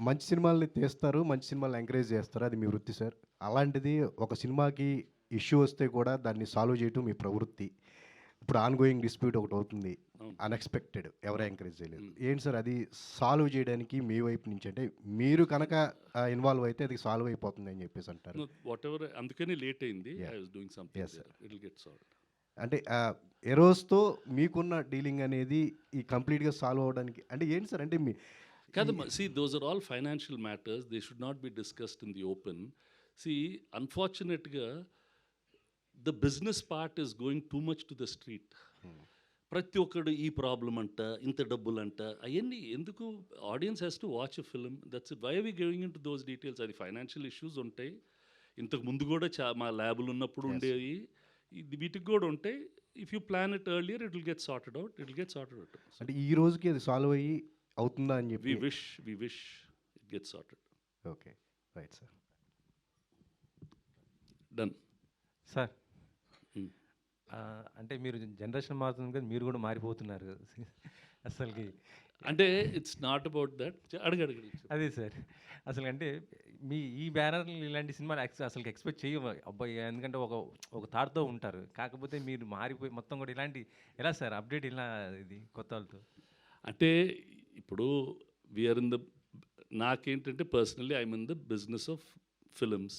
మంచి సినిమాల్ని తీస్తారు. మంచి సినిమాల్ని ఎంకరేజ్ చేస్తారు. అది మీ వృత్తి సార్. అలాంటిది ఒక సినిమాకి ఇష్యూ వస్తే కూడా దాన్ని సాల్వ్ చేయటం మీ ప్రవృత్తి. ఇప్పుడు ఆన్‌గోయింగ్ డిస్ప్యూట్ ఒకటవుతుంది. అవును. అన్‌ఎక్స్‌పెక్టెడ్. ఎవరు అవును. ఎంకరేజ్ చేయలేదు. హ్మ్. ఏంటి సార్ అది సాల్వ్ చేయడానికి మీ వైపు నుంచి అంటే మీరు కనుక ఇన్వాల్వ్ అయితే అది సాల్వ్ అయిపోతుందని చెప్పేసి అంటారు. వాటెవర్ అందుకని లేట్ అయింది. I yeah! Was doing something yes there. Sir. It will get solved. అంటే ఎరోస్‌తో మీకున్న డీలింగ్ అనేది ఈ కంప్లీట్‌గా సాల్వ్ అవ్వడానికి అంటే ఏంటి సార్ అంటే మీ ఈ కాదమ్మా, see those are all financial matters. They should not be discussed in the open. See అన్ఫార్చునేట్గా the business part is going too much to the street. Hmm. ప్రతి ఒక్కడు ఈ ప్రాబ్లం అంట, ఇంత డబ్బులంట, అవన్నీ ఎందుకు? Audience has to watch a film. That's why we going into those details. అది ఫైనాన్షియల్ ఇష్యూస్ ఉంటాయి. ఇంతకు ముందు కూడా మా ల్యాబులు ఉన్నప్పుడు యెస్. ఉండేవి. ఇది వీటికి కూడా ఉంటాయి. If you plan it earlier it will get sorted out. It will get sorted out. అంటే ఈ రోజుకి అది సాల్వ్ అయ్యి అవుతుందా అని వి చెప్పి wish we wish it get sorted. Okay. Right sir. Done. Sir అంటే మీరు జనరేషన్ మారుతుంది కదా, మీరు కూడా మారిపోతున్నారు అసలుకి. అంటే ఇట్స్ నాట్ అబౌట్ దట్. అడగడు. అదే సార్, అసలు అంటే మీ ఈ బ్యానర్లు ఇలాంటి సినిమాలు అసలు ఎక్స్పెక్ట్ చేయము అబ్బాయి, ఎందుకంటే ఒక ఒక థాట్తో ఉంటారు. కాకపోతే మీరు మారిపోయి మొత్తం కూడా ఇలాంటి ఎలా సార్ అప్డేట్ ఇలా ఇది కొత్త వాళ్ళతో? అంటే ఇప్పుడు వీఆర్ ఇన్ ద నాకేంటంటే personally I'm in the business of films.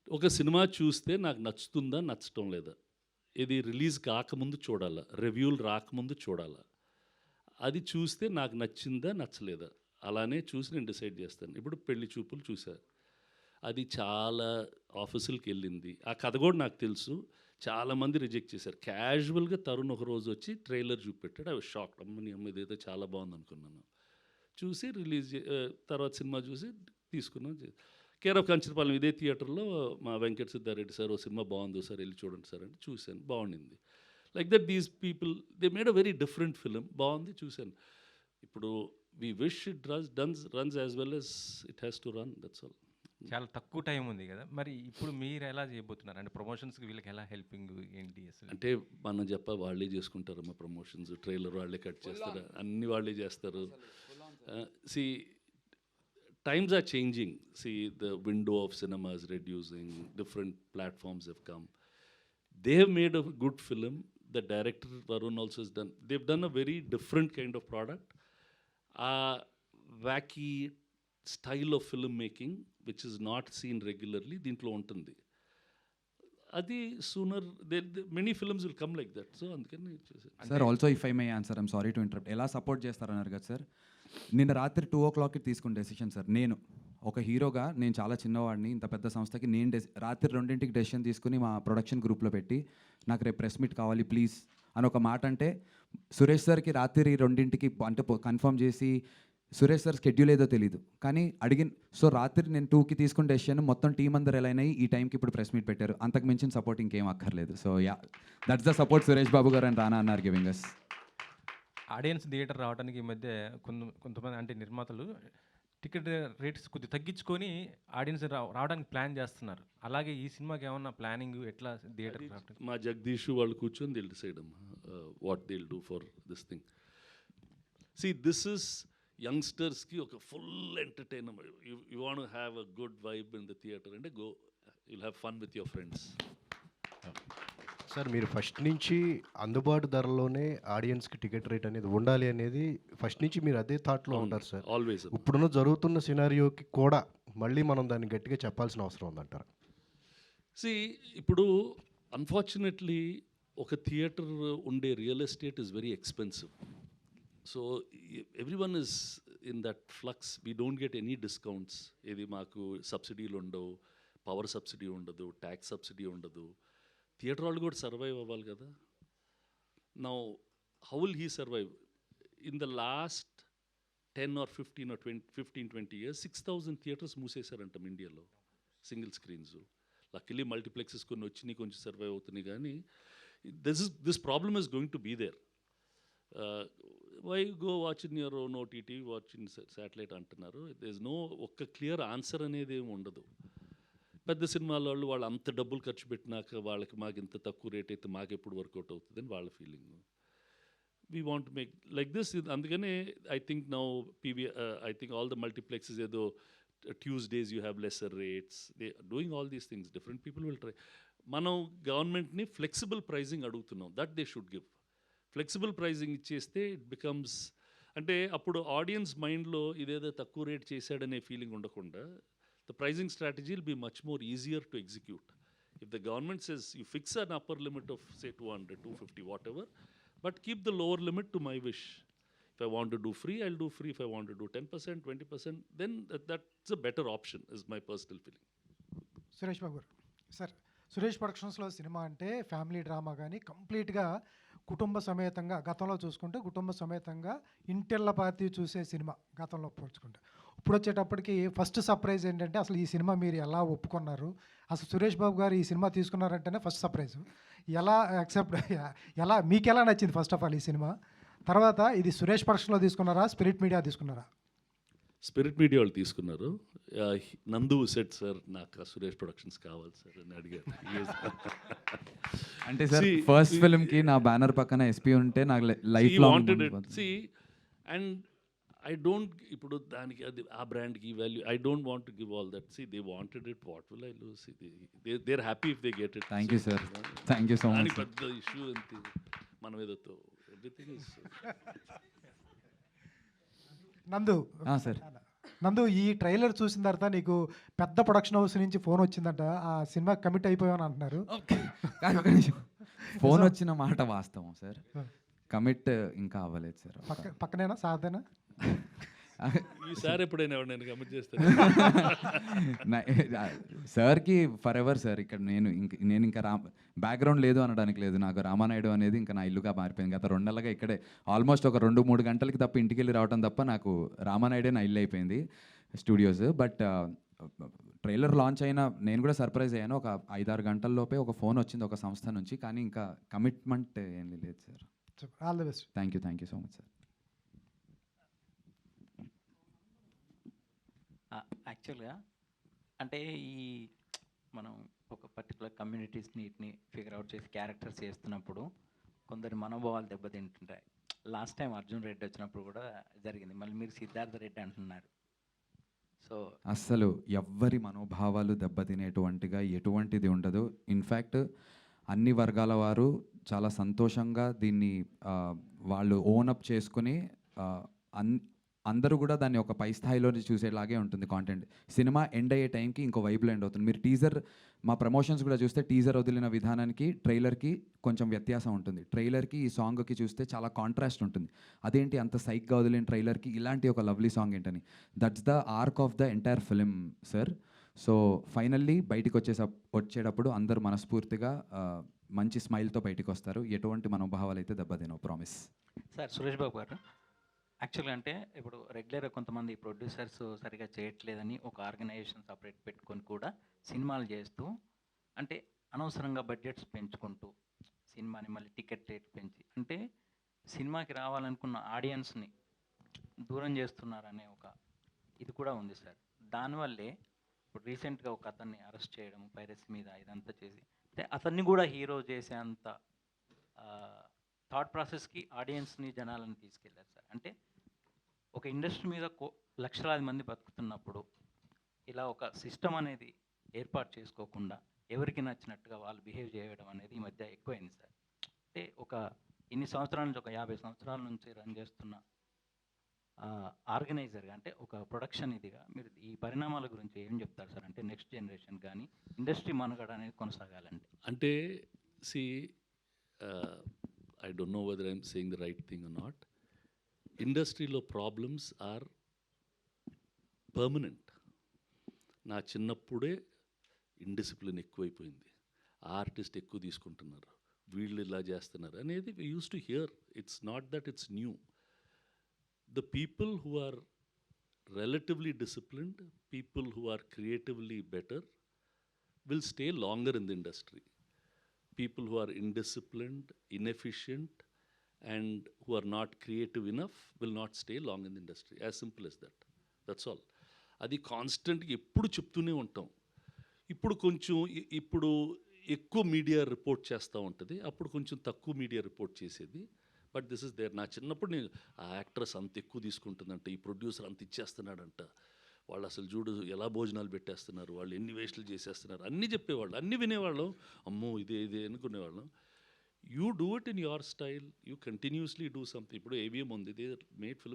ఒక సినిమా చూస్తే నాకు నచ్చుతుందా నచ్చటం లేదా, ఇది రిలీజ్ కాకముందు చూడాలా, రివ్యూలు రాకముందు చూడాలా, అది చూస్తే నాకు నచ్చిందా నచ్చలేదా, అలానే చూసి నేను డిసైడ్ చేస్తాను. ఇప్పుడు పెళ్లి చూపులు చూసా, అది చాలా ఆఫీసులకి వెళ్ళింది. ఆ కథ కూడా నాకు తెలుసు. చాలామంది రిజెక్ట్ చేశారు. క్యాజువల్గా తరుణ్ ఒక రోజు వచ్చి ట్రైలర్ చూపెట్టాడు. అవి షాక్. అమ్మని అమ్మ ఇదైతే చాలా బాగుంది అనుకున్నాను. చూసి తర్వాత సినిమా చూసి తీసుకున్నాం. కేర్ ఆఫ్ కంచరపాలెం ఇదే థియేటర్లో మా వెంకట సిద్ధారెడ్డి సార్ ఓ సినిమా బాగుంది సార్ వెళ్ళి చూడండి సార్ అంటే చూశాను, బాగుండింది. Like that these people they made a very different film. బాగుంది, చూశాను. ఇప్పుడు we wish it runs as well as it has to run. That's all. చాలా తక్కువ టైం ఉంది కదా, మరి ఇప్పుడు మీరు ఎలా చేయబోతున్నారు? అంటే ప్రమోషన్స్కి వీళ్ళకి ఎలా హెల్పింగ్ ఏంటి అసలు? అంటే మనం వాళ్ళే చేసుకుంటారు మా ప్రమోషన్స్. ట్రైలర్ వాళ్ళే కట్ చేస్తారు, అన్నీ వాళ్ళే చేస్తారు. See times are changing. See the window of cinema is reducing. Different platforms have come. They have made a good film. The director Varun also is done. They've done a very different kind of product. A wacky style of film making which is not seen regularly దీంట్లో ఉంటుంది. అది sooner many films will come like that. So అందుకని sir also if I my answer, I'm sorry to interrupt. ఎలా support చేస్తారన్నారు కదా sir, నిన్న రాత్రి 2:00కి తీసుకున్న decision sir. నేను ఒక హీరోగా నేను చాలా చిన్నవాడిని, ఇంత పెద్ద సంస్థకి నేను రాత్రి 2ంటికి డెసిషన్ తీసుకుని మా ప్రొడక్షన్ గ్రూప్లో పెట్టి నాకు రేపు ప్రెస్ మీట్ కావాలి ప్లీజ్ అని ఒక మాట అంటే, సురేష్ సార్కి రాత్రి 2ంటికి అంటే కన్ఫర్మ్ చేసి, సురేష్ సార్ స్కెడ్యూల్ ఏదో తెలియదు కానీ సో రాత్రి నేను 2కి తీసుకున్న డెసిషన్ మొత్తం టీం అందరు ఎలా అయినాయి ఈ టైంకి ఇప్పుడు ప్రెస్ మీట్ పెట్టారు. అంతకు మించిన సపోర్ట్ ఇంకేం అక్కర్లేదు. So yeah, that's the support Suresh Babu garu and రానా అన్నారు గివింగ్ అస్. ఆడియన్స్ థియేటర్ రావడానికి ఈ మధ్య కొంతమంది అంటే నిర్మాతలు టికెట్ రేట్స్ కొద్దిగా తగ్గించుకొని ఆడియన్స్ రావడానికి ప్లాన్ చేస్తున్నారు. అలాగే ఈ సినిమాకి ఏమన్నా ప్లానింగ్ ఎట్లా థియేటర్ రావడానికి? మా జగదీష్ వాళ్ళు కూర్చొని they'll decide what they'll do for this thing. See this is యంగ్స్టర్స్కి ఒక full entertainment. You want have a good vibe in the theatre అంటే go, you'll have fun with your friends. Sir మీరు first నుంచి అందుబాటు ధరలోనే ఆడియన్స్‌కి ticket rate అనేది ఉండాలి అనేది ఫస్ట్ నుంచి మీరు అదే థాట్‌లో ఉంటారు సార్. ఆల్వేస్. ఇప్పుడున్న జరుగుతున్న సినారియోకి కూడా మళ్ళీ మనం దాన్ని గట్టిగా చెప్పాల్సిన అవసరం ఉందంటారా? సి ఇప్పుడు అన్ఫార్చునేట్లీ ఒక థియేటర్ ఉండే real estate is very expensive. So everyone is in that flux. We don't get any discounts. ఇది మాకు సబ్సిడీలు ఉండవు, పవర్ సబ్సిడీ ఉండదు, ట్యాక్స్ సబ్సిడీ ఉండదు. థియేటర్ వాళ్ళు కూడా సర్వైవ్ అవ్వాలి కదా. Now how will he survive? In the last 10 or 15 or 20 years 6,000 theatres మూసేశారంట ఇండియాలో, సింగిల్ స్క్రీన్స్. లక్కీలీ మల్టీప్లెక్సెస్ కొన్ని వచ్చినాయి, కొంచెం సర్వైవ్ అవుతున్నాయి. కానీ this problem is going to be there. Why go watch in your own OTT, watch in satellite అంటున్నారు. They is no ఒక్క clear answer అనేది ఏమి ఉండదు. పెద్ద సినిమాల వాళ్ళు అంత డబ్బులు ఖర్చు పెట్టినాక వాళ్ళకి మాకు ఇంత తక్కువ రేట్ అయితే మాకు ఎప్పుడు వర్కౌట్ అవుతుందని వాళ్ళ feeling. we want to make like this. అందుకనే I think now I think all the multiplexes ఏదో Tuesdays you have lesser rates. They are doing all these things. Different people will try. మనం గవర్నమెంట్ని flexible pricing అడుగుతున్నాం. That they should give. Flexible pricing ఇచ్చేస్తే it becomes, అంటే అప్పుడు audience మైండ్లో ఇదేదో తక్కువ రేట్ చేశాడనే ఫీలింగ్ ఉండకుండా the pricing strategy will be much more easier to execute. If the government says you fix an upper limit of say 200, 250, whatever, but keep the lower limit to my wish. If I want to do free, I'll do free. If I want to do 10%, 20%, then that's a better option, is my personal feeling. Suresh Babu garu, sir Suresh ప్రొడక్షన్స్లో cinema అంటే family drama కానీ కంప్లీట్గా కుటుంబ సమేతంగా, గతంలో చూసుకుంటే కుటుంబ సమేతంగా ఇంటిళ్ళపాతి చూసే సినిమా గతంలో పోల్చుకుంటే. ఇప్పుడు వచ్చేటప్పటికి ఫస్ట్ సర్ప్రైజ్ ఏంటంటే అసలు ఈ సినిమా మీరు ఎలా ఒప్పుకున్నారు, అసలు సురేష్ బాబు గారు ఈ సినిమా తీసుకున్నారంటేనే ఫస్ట్ సర్ప్రైజ్. ఎలా యాక్సెప్ట్, ఎలా మీకు ఎలా నచ్చింది ఫస్ట్ ఆఫ్ ఆల్ ఈ సినిమా? తర్వాత ఇది సురేష్ ప్రొడక్షన్లో తీసుకున్నారా, స్పిరిట్ మీడియా తీసుకున్నారా? స్పిరిట్ మీడియా వాళ్ళు తీసుకున్నారు. నందు సెట్ సార్ నాకు సురేష్ ప్రొడక్షన్స్ కావాలి సార్ అని అడిగారు. అంటే సార్ See, ఫస్ట్ ఫిల్మ్కి నా బ్యానర్ పక్కన ఎస్పీ ఉంటే నాకు life wanted it. See and I don't, ఇప్పుడు దానికి అది ఆ బ్రాండ్కి value, I don't want to give all that. See they wanted it, what will I lose? They are happy if they get it. Thank you sir, thank you so much. దానికి పెద్ద issue ఎంత మనం ఏదో everything is. నందు sir నందు, ఈ trailer చూసిన తర్వాత నీకు పెద్ద ప్రొడక్షన్ హౌస్ నుంచి ఫోన్ వచ్చిందంట, ఆ సినిమా కమిట్ అయిపోయామని అంటున్నారు. ఫోన్ వచ్చిన మాట వాస్తవం సార్, కమిట్ ఇంకా అవ్వలేదు సార్. పక్కనేనా సాధన? ఈసారి ఎప్పుడైనా నేను కమిట్ చేస్తాను సార్కి ఫర్ ఎవర్ సార్. ఇక్కడ నేను ఇంకా బ్యాక్గ్రౌండ్ లేదు అనడానికి లేదు, నాకు రామానాయుడు అనేది ఇంకా నా ఇల్లుగా మారిపోయింది. గత 2 నెలలుగా ఇక్కడే ఆల్మోస్ట్ ఒక 2-3 గంటలకి తప్ప ఇంటికి వెళ్ళి రావడం తప్ప నాకు రామానాయుడే నా ఇల్లు అయిపోయింది, స్టూడియోస్. బట్ ట్రైలర్ లాంచ్ అయినా నేను కూడా సర్ప్రైజ్ అయ్యాను. ఒక 5-6 గంటల్లోపే ఒక ఫోన్ వచ్చింది ఒక సంస్థ నుంచి, కానీ ఇంకా కమిట్మెంట్ ఏం లేదు sir. All the best. Thank you so much sir. యాక్చువల్గా అంటే ఈ మనం ఒక పర్టికులర్ కమ్యూనిటీస్ని వీటిని ఫిగర్ అవుట్ చేసి క్యారెక్టర్స్ చేస్తున్నప్పుడు కొందరి మనోభావాలు దెబ్బతింటుంటాయి. లాస్ట్ టైం అర్జున్ రెడ్డి వచ్చినప్పుడు కూడా జరిగింది, మళ్ళీ మీరు సిద్ధార్థ రెడ్డి అంటున్నారు. సో అస్సలు ఎవ్వరి మనోభావాలు దెబ్బతినేటువంటిగా ఎటువంటిది ఉండదు. ఇన్ఫ్యాక్ట్ అన్ని వర్గాల వారు చాలా సంతోషంగా దీన్ని వాళ్ళు ఓనప్ చేసుకుని అందరూ కూడా దాన్ని ఒక పై స్థాయిలో చూసేలాగే ఉంటుంది కాంటెంట్. సినిమా ఎండ్ అయ్యే టైంకి ఇంకో వైపులో ఎండ్ అవుతుంది. మీరు టీజర్, మా ప్రమోషన్స్ కూడా చూస్తే టీజర్ వదిలిన విధానానికి ట్రైలర్కి కొంచెం వ్యత్యాసం ఉంటుంది. ట్రైలర్కి ఈ సాంగ్కి చూస్తే చాలా కాంట్రాస్ట్ ఉంటుంది. అదేంటి అంత సైక్గా వదిలిన ట్రైలర్కి ఇలాంటి ఒక లవ్లీ సాంగ్ ఏంటని. That's the arc of the entire film sir. So finally బయటికి వచ్చేటప్పుడు అందరూ మనస్ఫూర్తిగా మంచి స్మైల్తో బయటికి వస్తారు. ఎటువంటి మనోభావాలు అయితే దెబ్బతినో, ప్రామిస్. సార్ సురేష్ బాబు గారు, యాక్చువల్గా అంటే ఇప్పుడు రెగ్యులర్గా కొంతమంది ప్రొడ్యూసర్స్ సరిగా చేయట్లేదని ఒక ఆర్గనైజేషన్ సపరేట్ పెట్టుకొని కూడా సినిమాలు చేస్తూ, అంటే అనవసరంగా బడ్జెట్స్ పెంచుకుంటూ సినిమాని మళ్ళీ టికెట్ రేట్ పెంచి, అంటే సినిమాకి రావాలనుకున్న ఆడియన్స్ని దూరం చేస్తున్నారనే ఒక ఇది కూడా ఉంది సార్. దానివల్లే ఇప్పుడు రీసెంట్గా ఒక అతన్ని అరెస్ట్ చేయడం పైరసీ మీద ఇదంతా చేసి, అంటే అతన్ని కూడా హీరో చేసే అంత థాట్ ప్రాసెస్కి ఆడియన్స్ని జనాలను తీసుకెళ్ళారు సార్. అంటే ఒక ఇండస్ట్రీ మీద లక్షలాది మంది బతుకుతున్నప్పుడు ఇలా ఒక సిస్టమ్ అనేది ఏర్పాటు చేసుకోకుండా ఎవరికి నచ్చినట్టుగా వాళ్ళు బిహేవ్ చేయడం అనేది ఈ మధ్య ఎక్కువైంది సార్. అంటే ఒక ఇన్ని సంవత్సరాల నుంచి, ఒక 50 సంవత్సరాల నుంచి రన్ చేస్తున్న ఆర్గనైజర్గా, అంటే ఒక ప్రొడక్షన్ ఇదిగా మీరు ఈ పరిణామాల గురించి ఏం చెప్తారు సార్? అంటే నెక్స్ట్ జనరేషన్ కానీ ఇండస్ట్రీ మనుగడ అనేది కొనసాగాలంటే. అంటే C I don't know whether I'm saying the right thing or not. ఇండస్ట్రీలో ప్రాబ్లమ్స్ ఆర్ పర్మనెంట్. నా చిన్నప్పుడే ఇండిసిప్లిన్ ఎక్కువైపోయింది, ఆర్టిస్ట్ ఎక్కువ తీసుకుంటున్నారు, వీళ్ళు ఇలా చేస్తున్నారు అనేది we used to hear. It's not that it's new. The people who are relatively disciplined, people who are creatively better will stay longer in the industry. People who are indisciplined, inefficient, and who are not creative enough will not stay long in the industry. As simple as that. That's all. అది కాన్స్టెంట్గా ఎప్పుడు చెప్తూనే ఉంటాం. ఇప్పుడు ఎక్కువ media report చేస్తూ ఉంటుంది, అప్పుడు కొంచెం తక్కువ మీడియా రిపోర్ట్ చేసేది. But this is there. నా చిన్నప్పుడు నేను ఆ యాక్ట్రెస్ అంత ఎక్కువ తీసుకుంటుందంట, ఈ ప్రొడ్యూసర్ అంత ఇచ్చేస్తున్నాడంట, వాళ్ళు అసలు చూడు ఎలా భోజనాలు పెట్టేస్తున్నారు, వాళ్ళు ఎన్ని వేస్టులు చేసేస్తున్నారు, అన్నీ చెప్పేవాళ్ళు, అన్నీ వినేవాళ్ళం. అమ్మో ఇదే ఇదే అనుకునేవాళ్ళం. You do it in your style, you continuously do something. ఇప్పుడు ఏవిఎం ఉంది, దే మేడ్ ఫిల్మ్